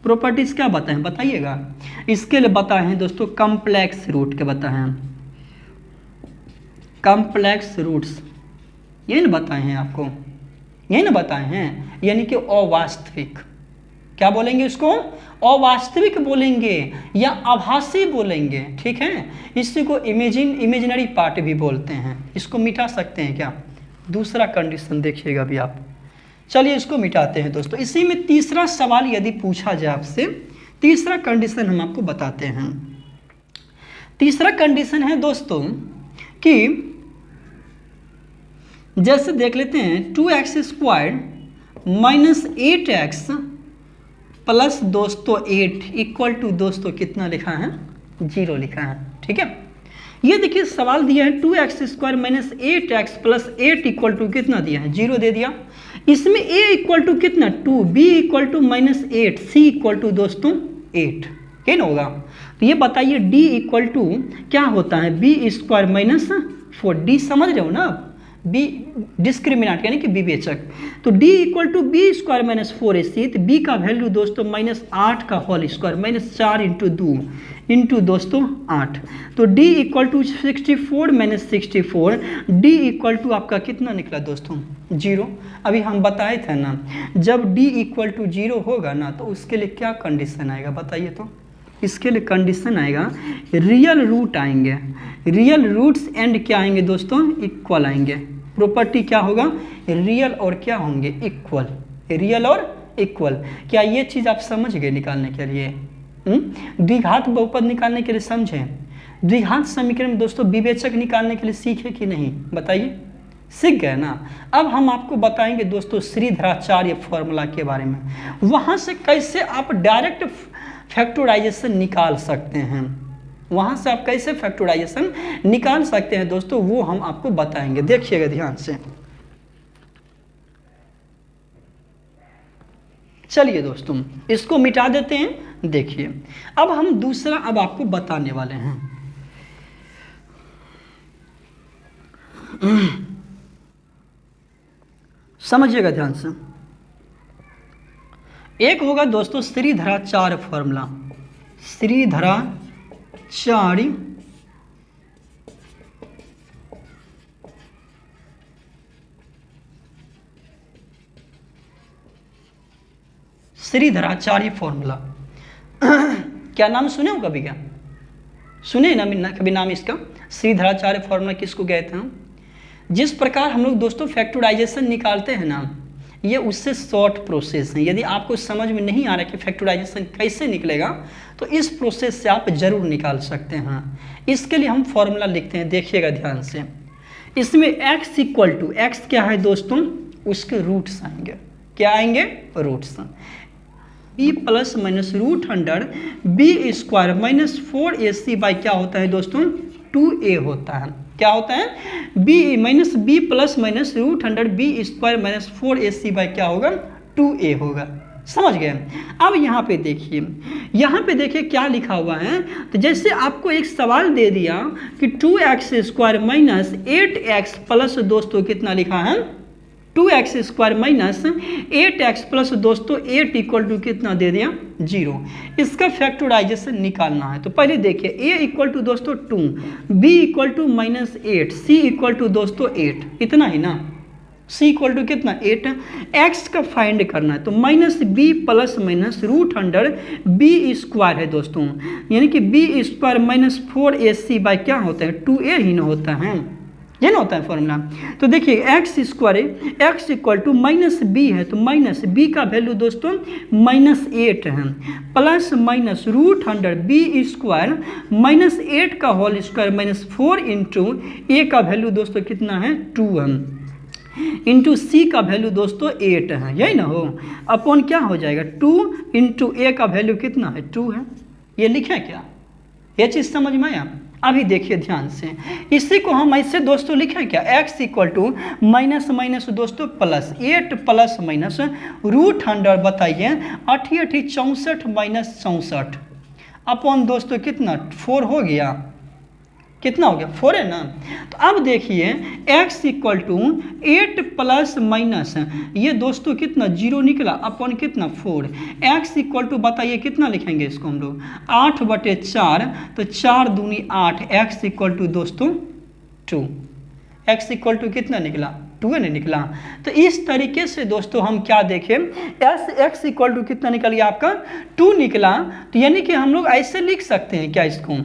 प्रॉपर्टीज क्या बताएं बताइएगा। इसके लिए बताए हैं दोस्तों कॉम्प्लेक्स रूट के बताए हैं, कॉम्प्लेक्स रूट्स, ये ना बताए हैं आपको, यही ना बताए हैं, यानी कि अवास्तविक। क्या बोलेंगे इसको, अवास्तविक बोलेंगे या आभासी बोलेंगे, ठीक है। इसी को इमेजिनरी पार्ट भी बोलते हैं। इसको मिटा सकते हैं क्या, दूसरा कंडीशन देखिएगा अभी आप। चलिए इसको मिटाते हैं दोस्तों। इसी में तीसरा सवाल यदि पूछा जाए आपसे, तीसरा कंडीशन हम आपको बताते हैं। तीसरा कंडीशन है दोस्तों कि जैसे देख लेते हैं 2x² - 8x प्लस दोस्तों 8 इक्वल टू दोस्तों कितना लिखा है, 0 लिखा है, ठीक है। ये देखिए सवाल दिया है 2x² - 8x plus 8 equal to कितना दिया है, 0 दे दिया। इसमें a इक्वल टू कितना 2, b equal to -8, c equal to दोस्तों 8, क्या ना होगा। तो ये बताइए d इक्वल टू क्या होता है, b² - 4, d समझ रहे हो ना आप, बी डिस्क्रिमिनेंट यानी कि विवेचक। तो d equal to b square minus 4ac, तो b का वैल्यू दोस्तों -8 का होल स्क्वायर, -4 इंटू 2 इंटू दोस्तों 8। तो d equal to 64 minus 64, d equal to आपका कितना निकला दोस्तों 0। अभी हम बताए थे ना, जब d इक्वल टू 0 होगा ना तो उसके लिए क्या कंडीशन आएगा बताइए। तो इसके लिए कंडीशन आएगा रियल रूट आएंगे, रियल रूट्स एंड क्या आएंगे दोस्तों इक्वल आएंगे। प्रॉपर्टी क्या होगा रियल और क्या होंगे इक्वल, रियल और इक्वल। क्या ये चीज़ आप समझ गए निकालने के लिए? द्विघात बहुपद निकालने के लिए समझे? द्विघात समीकरण में दोस्तों विवेचक निकालने के लिए सीखे कि नहीं बताइए? सीख गए ना। अब हम आपको बताएंगे दोस्तों श्रीधराचार्य फॉर्मूला के बारे में, वहाँ से कैसे आप डायरेक्ट फैक्टराइजेशन निकाल सकते हैं, वहाँ से आप कैसे फैक्टराइजेशन निकाल सकते हैं दोस्तों वो हम आपको बताएंगे। देखिएगा ध्यान से। चलिए दोस्तों इसको मिटा देते हैं। देखिए अब हम दूसरा अब आपको बताने वाले हैं। समझिएगा ध्यान से। एक होगा दोस्तों श्रीधराचार्य फॉर्मूला, श्रीधराचार्य श्रीधराचार्य फॉर्मूला क्या नाम सुने हो कभी? क्या सुने ना कभी नाम इसका? श्रीधराचार्य फॉर्मूला किसको कहते हैं? जिस प्रकार हम लोग दोस्तों फैक्टराइजेशन निकालते हैं ना, ये उससे शॉर्ट प्रोसेस है। यदि आपको समझ में नहीं आ रहा कि फैक्टराइजेशन कैसे निकलेगा तो इस प्रोसेस से आप जरूर निकाल सकते हैं। इसके लिए हम फॉर्मूला लिखते हैं, देखिएगा ध्यान से। इसमें x इक्वल टू एक्स क्या है दोस्तों उसके रूट्स आएंगे। क्या आएंगे? Roots. b plus minus √100 b square minus 4ac by क्या होता है दोस्तों 2a होता है। क्या होता है? b plus minus √100 b square minus 4ac by क्या होगा 2a होगा। समझ गए? अब यहाँ पे देखिए क्या लिखा हुआ है। तो जैसे आपको एक सवाल दे दिया कि 2x square minus 8x plus दोस्तों कितना लिखा है 2x square minus 8x plus दोस्तों 8 इक्वल टू कितना दे दिया 0। इसका फैक्टराइजेशन निकालना है। तो पहले देखिए a इक्वल टू दोस्तों 2, b equal to -8, c equal to दोस्तों 8, इतना ही ना। c इक्वल टू कितना 8, x का फाइंड करना है। तो -b plus minus √100 b square है दोस्तों, यानी कि b square minus 4ac by क्या होता है 2a ही ना होता है, ये ना होता है फॉर्मूला। तो देखिए x square x equal to -b है, तो -b का वैल्यू दोस्तों -8 है, प्लस माइनस √100 b स्क्वायर -8 का होल स्क्वायर -4 इंटू a का वैल्यू दोस्तों कितना है 2 है, इंटू c का वैल्यू दोस्तों 8 है, यही ना हो। अपॉन क्या हो जाएगा 2 इंटू a का वैल्यू कितना है 2 है। ये लिखे क्या? ये चीज़ समझ में आया? अभी देखिए ध्यान से, इसी को हम ऐसे दोस्तों लिखें क्या x इक्वल टू माइनस दोस्तों प्लस 8 प्लस माइनस √100 बताइए 8 64 माइनस 64 अपॉन दोस्तों कितना 4 हो गया, कितना हो गया 4 है ना। तो अब देखिए x equal to 8 plus minus ये दोस्तों कितना 0 निकला अपॉन कितना 4, x इक्वल टू बताइए कितना लिखेंगे इसको हम लोग 8/4, तो 4 दूनी 8, x इक्वल टू दोस्तों 2, x इक्वल टू कितना निकला 2 नहीं निकला। तो इस तरीके से दोस्तों हम क्या देखें x इक्वल टू कितना निकल गया आपका 2 निकला। तो यानी कि हम लोग ऐसे लिख सकते हैं क्या इसको,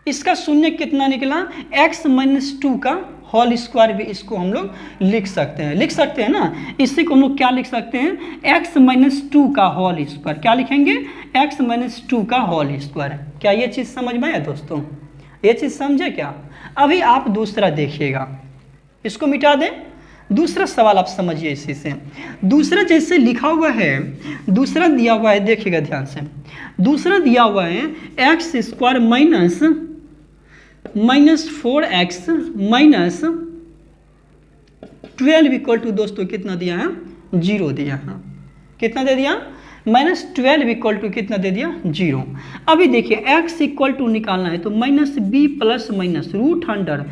इसका शून्य कितना निकला x माइनस 2 का होल स्क्वायर भी इसको हम लोग लिख सकते हैं ना। इसी को हम लोग क्या लिख सकते हैं x माइनस 2 का होल स्क्वायर, क्या लिखेंगे x माइनस 2 का होल स्क्वायर। क्या ये चीज़ समझ में आया दोस्तों? ये चीज़ समझे क्या? अभी आप दूसरा देखिएगा, इसको मिटा दें। दूसरा सवाल आप समझिए इसी से। दूसरा जैसे लिखा हुआ है, दूसरा दिया हुआ है देखिएगा ध्यान से। दूसरा दिया हुआ है x square minus 4x minus 12 equal to दोस्तों कितना दिया है 0 दिया है। कितना दे दिया -12 इक्वल टू कितना दे दिया 0। अभी देखिए x इक्वल टू निकालना है तो -b plus minus √100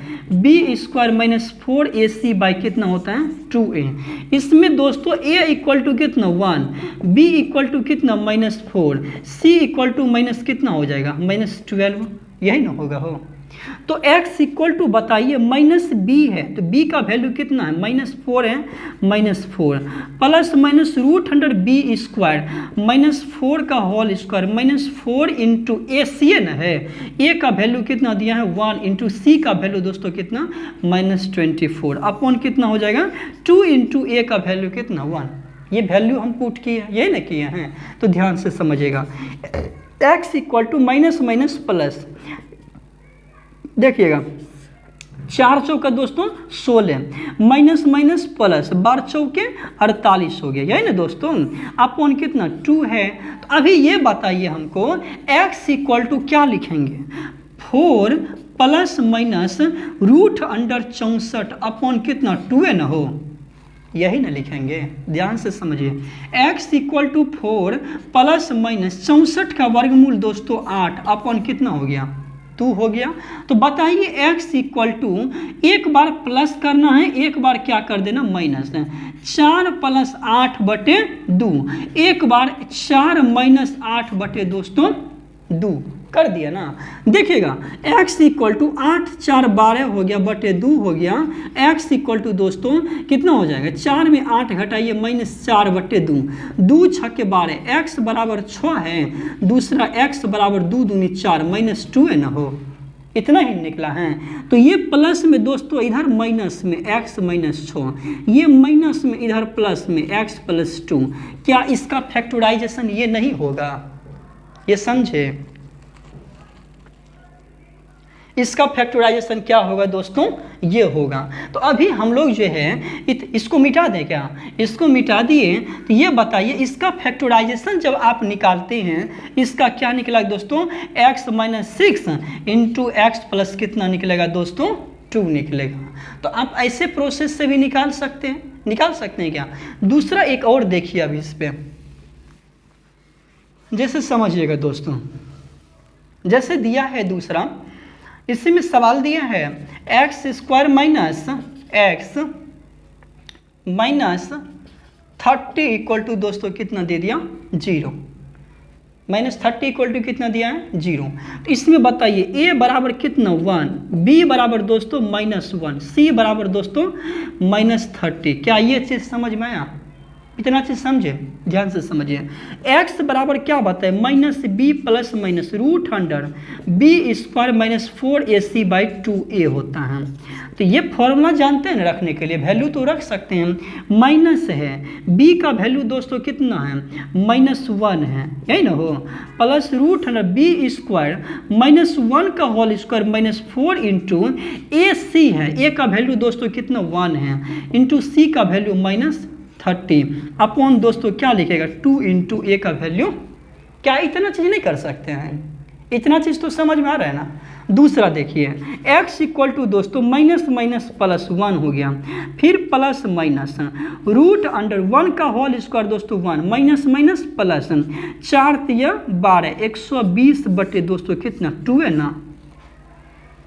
b² -4ac by कितना होता है 2a। इसमें दोस्तों a इक्वल टू कितना 1, b इक्वल टू कितना -4, c इक्वल टू माइनस कितना हो जाएगा -12, यही ना होगा हो। तो x इक्वल टू बताइए -b है तो b का वैल्यू कितना है -4 है, -4 प्लस माइनस √100 b² -4 का होल स्क्वायर -4 इंटू ए सी न है, a का वैल्यू कितना दिया है 1 इंटू सी का वैल्यू दोस्तों कितना -24 अपॉन कितना हो जाएगा 2 इंटू ए का वैल्यू कितना 1। ये वैल्यू हम पुट किए हैं, ये ना किए हैं, तो ध्यान से समझिएगा। x equal to minus minus plus, देखिएगा 4 चौका दोस्तों 16 माइनस माइनस प्लस 12 चौके 48 हो गया, यही ना दोस्तों। अपॉन कितना 2 है। तो अभी ये बताइए हमको x इक्वल टू क्या लिखेंगे 4 प्लस माइनस √64 अपॉन कितना 2 है ना हो, यही ना लिखेंगे, ध्यान से समझिए। x equal to 4 plus minus 64 का वर्गमूल दोस्तों 8 अपॉन कितना हो गया 2 हो गया। तो बताइए x इक्वल टू एक बार प्लस करना है, एक बार क्या कर देना माइनस है। 4 प्लस 8 बटे 2, एक बार 4 माइनस 8 बटे दोस्तों 2 कर दिया ना। देखिएगा x इक्वल टू 8 4 12 हो गया बटे 2 हो गया। x इक्वल टू दोस्तों कितना हो जाएगा 4 में 8 घटाइए -4 बटे 2, 2 6 12, x बराबर 6 है, दूसरा x बराबर 2 दूनी 4 -2 है ना हो, इतना ही निकला है। तो ये प्लस में दोस्तों इधर माइनस में x -6, ये माइनस में इधर प्लस में x + 2, क्या इसका फैक्टराइजेशन ये नहीं होगा, ये समझे। इसका फैक्टराइजेशन क्या होगा दोस्तों ये होगा। तो अभी हम लोग जो है इसको मिटा दें क्या, इसको मिटा दिए तो ये बताइए इसका फैक्टराइजेशन जब आप निकालते हैं इसका क्या निकला दोस्तों x - 6 इंटू x प्लस कितना निकलेगा दोस्तों 2 निकलेगा। तो आप ऐसे प्रोसेस से भी निकाल सकते हैं क्या। दूसरा एक और देखिए अभी इस पे, जैसे समझिएगा दोस्तों, जैसे दिया है दूसरा, इसी में सवाल दिया है x² minus x minus 30 equal to दोस्तों कितना दे दिया 0, -30 इक्वल टू कितना दिया है 0। तो इसमें बताइए a बराबर कितना 1, b बराबर दोस्तों -1, c बराबर दोस्तों -30। क्या ये चीज़ समझ में आया, इतना चीज समझे, ध्यान से समझिए। x बराबर क्या बताए -b plus minus √100 b² -4ac by 2a होता है। तो ये फॉर्मूला जानते हैं ना रखने के लिए, वैल्यू तो रख सकते हैं। माइनस है, b का वैल्यू दोस्तों कितना है -1 है, यही ना हो, प्लस √100 b² -1 का होल स्क्वायर -4 इंटू ac है, a का वैल्यू दोस्तों कितना 1 है, इंटू c का वैल्यू -30 अपॉन दोस्तों क्या लिखेगा 2 इंटू ए का वैल्यू। क्या इतना चीज नहीं कर सकते हैं, इतना चीज तो समझ में आ रहा है ना। दूसरा देखिए x इक्वल टू दोस्तों माइनस माइनस प्लस 1 हो गया, फिर प्लस माइनस √1 का होल स्क्वायर दोस्तों 1 माइनस माइनस प्लस 4 × 12 120 बटे दोस्तों कितना 2 है ना।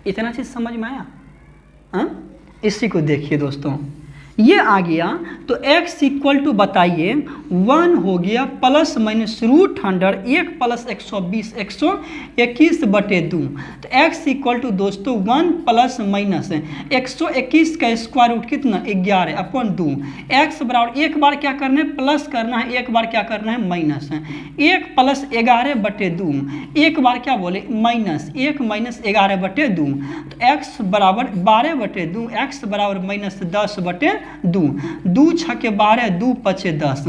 इतना चीज समझ में आया। इसी को देखिए दोस्तों, ये आ गया तो x इक्वल टू बताइए 1 हो गया प्लस माइनस √100 1 प्लस 120 121 बटे 2। तो x इक्वल टू दोस्तों 1 प्लस माइनस 121 का स्क्वायर रूट कितना 11 अपॉन 2। x बराबर एक बार क्या करना है प्लस करना है, एक बार क्या करना है माइनस है। 1 प्लस 11 बटे 2, एक बार क्या बोले माइनस 1 माइनस 11 बटे 2। तो x बराबर 12 बटे 2, x बराबर -10 बटे 2, 2 6 12 2 5 10,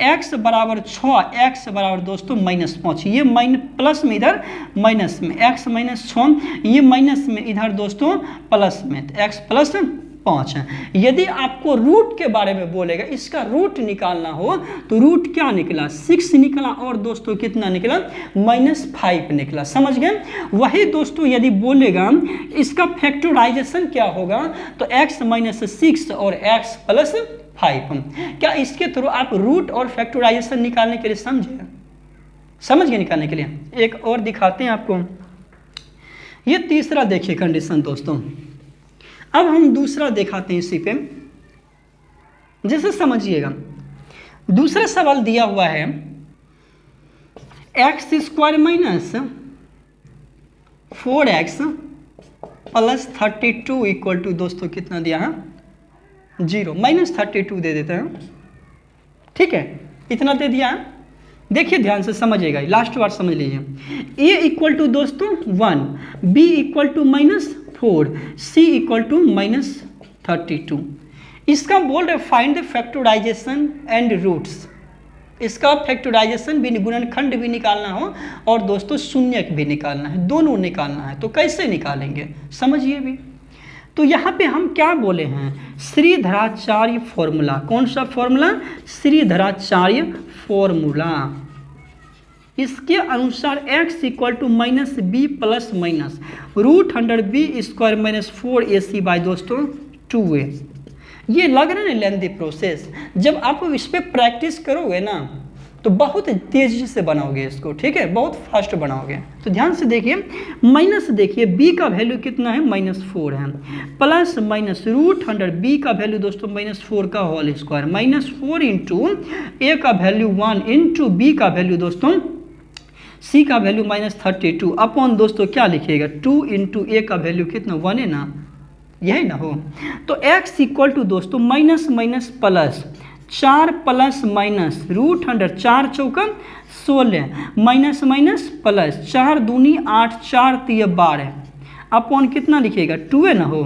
x बराबर 6, x बराबर दोस्तों -5। ये प्लस में इधर माइनस में, x -6 ये माइनस में इधर दोस्तों प्लस में, तो x प्लस 5 है। यदि आपको रूट के बारे में बोलेगा, इसका रूट निकालना हो तो रूट क्या निकला 6 निकला और दोस्तों कितना निकला -5 निकला, समझ गए। वही दोस्तों यदि बोलेगा इसका फैक्टराइजेशन क्या होगा तो x - 6 और x + 5। क्या इसके थ्रू आप रूट और फैक्टराइजेशन निकालने के लिए समझ गए निकालने के लिए? एक और दिखाते हैं आपको। ये तीसरा देखिए कंडीशन दोस्तों। अब हम दूसरा दिखाते हैं इसी पे, जैसे समझिएगा। दूसरा सवाल दिया हुआ है x² minus 4x plus 32 equal to दोस्तों कितना दिया है 0, -32 दे देते हैं। ठीक है, इतना दे दिया है। देखिए ध्यान से समझिएगा, लास्ट बार समझ लीजिए। a इक्वल टू दोस्तों 1, b equal to -4, c equal to -32। इसका बोल रहे find the factorization and roots. इसका फैक्टराइजेशन भी, गुणनखंड भी निकालना हो और दोस्तों शून्यक भी निकालना है, दोनों निकालना है। तो कैसे निकालेंगे समझिए भी। तो यहाँ पे हम क्या बोले हैं, श्रीधराचार्य फॉर्मूला। कौन सा फॉर्मूला? श्रीधराचार्य फॉर्मूला। इसके अनुसार x equal to -b plus minus √100b² - 4ac by दोस्तों 2a। ये लग रहा है ना लेंथी प्रोसेस। जब आप इस पर प्रैक्टिस करोगे ना तो बहुत तेजी से बनाओगे इसको, ठीक है, बहुत फास्ट बनाओगे। तो ध्यान से देखिए, माइनस देखिए b का वैल्यू कितना है -4 है, प्लस माइनस √100b का वैल्यू दोस्तों -4 का होल स्क्वायर, -4 इंटू a का वैल्यू 1 इंटू b का वैल्यू दोस्तों c का वैल्यू -32 अपॉन दोस्तों क्या लिखिएगा 2 इंटू a का वैल्यू कितना 1 है ना, यही ना हो। तो x इक्वल टू दोस्तों minus minus plus 4 plus minus √100, 4 चौका 16 माइनस माइनस प्लस 4 दूनी 8, 4 तिया 12 अपॉन कितना लिखिएगा 2 है ना हो।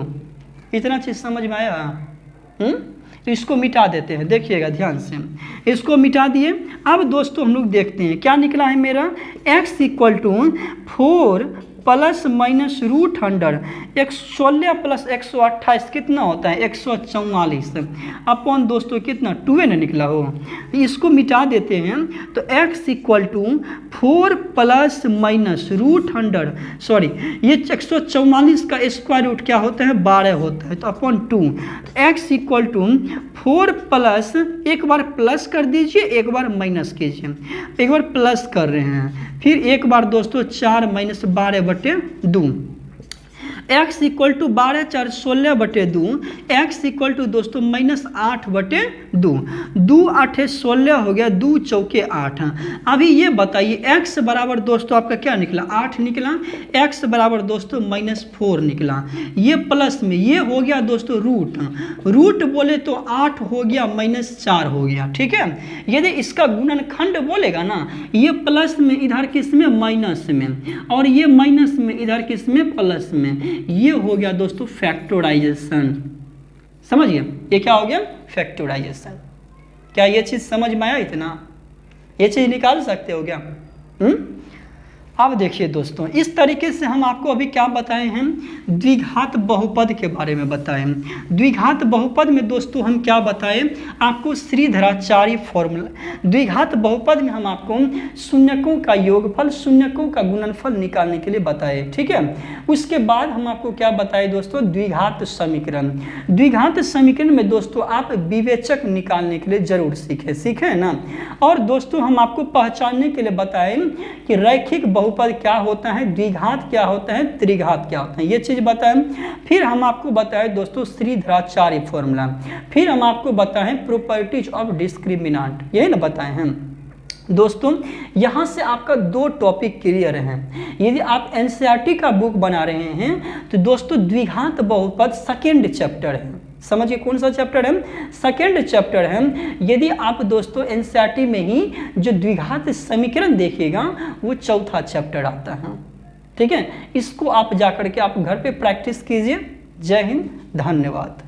इतना चीज़ समझ में आया? तो इसको मिटा देते हैं, देखिएगा ध्यान से, इसको मिटा दिए। अब दोस्तों हम लोग देखते हैं क्या निकला है मेरा, x equal to 4 plus minus √100, 16 plus 128 कितना होता है 144 अपॉन दोस्तों कितना 2 है ना निकला हो। इसको मिटा देते हैं तो x equal to 4 plus minus √100, sorry ये 144 का स्क्वायर रूट क्या होता है 12 होता है, तो upon 2 x equal to 4 plus, एक बार प्लस कर दीजिए एक बार माइनस कीजिए, एक बार प्लस कर रहे हैं फिर एक बार दोस्तों 4 minus 12/2, x equal to 12 4 16/2, x equal to दोस्तों -8/2, 2 8 16 हो गया, 2 चौके 8। अभी ये बताइए x बराबर दोस्तों आपका क्या निकला 8 निकला, x बराबर दोस्तों -4 निकला, ये प्लस में ये हो गया दोस्तों रूट बोले तो 8 हो गया -4 हो गया, ठीक है। यदि इसका गुणनखंड बोलेगा ना, ये प्लस में इधर किस में माइनस में, और ये माइनस में इधर किस में प्लस में, ये हो गया दोस्तों फैक्टराइजेशन। समझिए ये क्या हो गया फैक्टराइजेशन। क्या ये चीज समझ में आया? इतना ये चीज निकाल सकते हो क्या? अब देखिए दोस्तों, इस तरीके से हम आपको अभी क्या बताए हैं, द्विघात बहुपद के बारे में बताए। द्विघात बहुपद में दोस्तों हम क्या बताएं आपको, श्रीधराचार्य फॉर्मूला। द्विघात बहुपद में हम आपको शून्यकों का योगफल, शून्यकों का गुणनफल निकालने के लिए बताए, ठीक है। उसके बाद हम आपको क्या बताए दोस्तों, द्विघात समीकरण। द्विघात समीकरण में दोस्तों आप विवेचक निकालने के लिए जरूर सीखे ना। और दोस्तों हम आपको पहचानने के लिए बताए कि रैखिक बहुपद क्या होता है, द्विघात क्या होता है, त्रिघात क्या होता है, ये चीज बताएं। फिर हम आपको बताए दोस्तों श्रीधराचार्य फॉर्मूला। फिर हम आपको बताएं प्रॉपर्टीज ऑफ डिस्क्रिमिनेंट, यही ना बताए हैं दोस्तों। यहाँ से आपका 2 टॉपिक क्लियर हैं। यदि आप एनसीईआरटी का बुक बना रहे हैं तो दोस्तों द्विघात बहुपद सेकेंड चैप्टर है, समझिए कौन सा चैप्टर है, सेकेंड चैप्टर है। यदि आप दोस्तों एनसीईआरटी में ही जो द्विघात समीकरण देखिएगा वो चौथा चैप्टर आता है, ठीक है। इसको आप जाकर के आप घर पे प्रैक्टिस कीजिए। जय हिंद, धन्यवाद।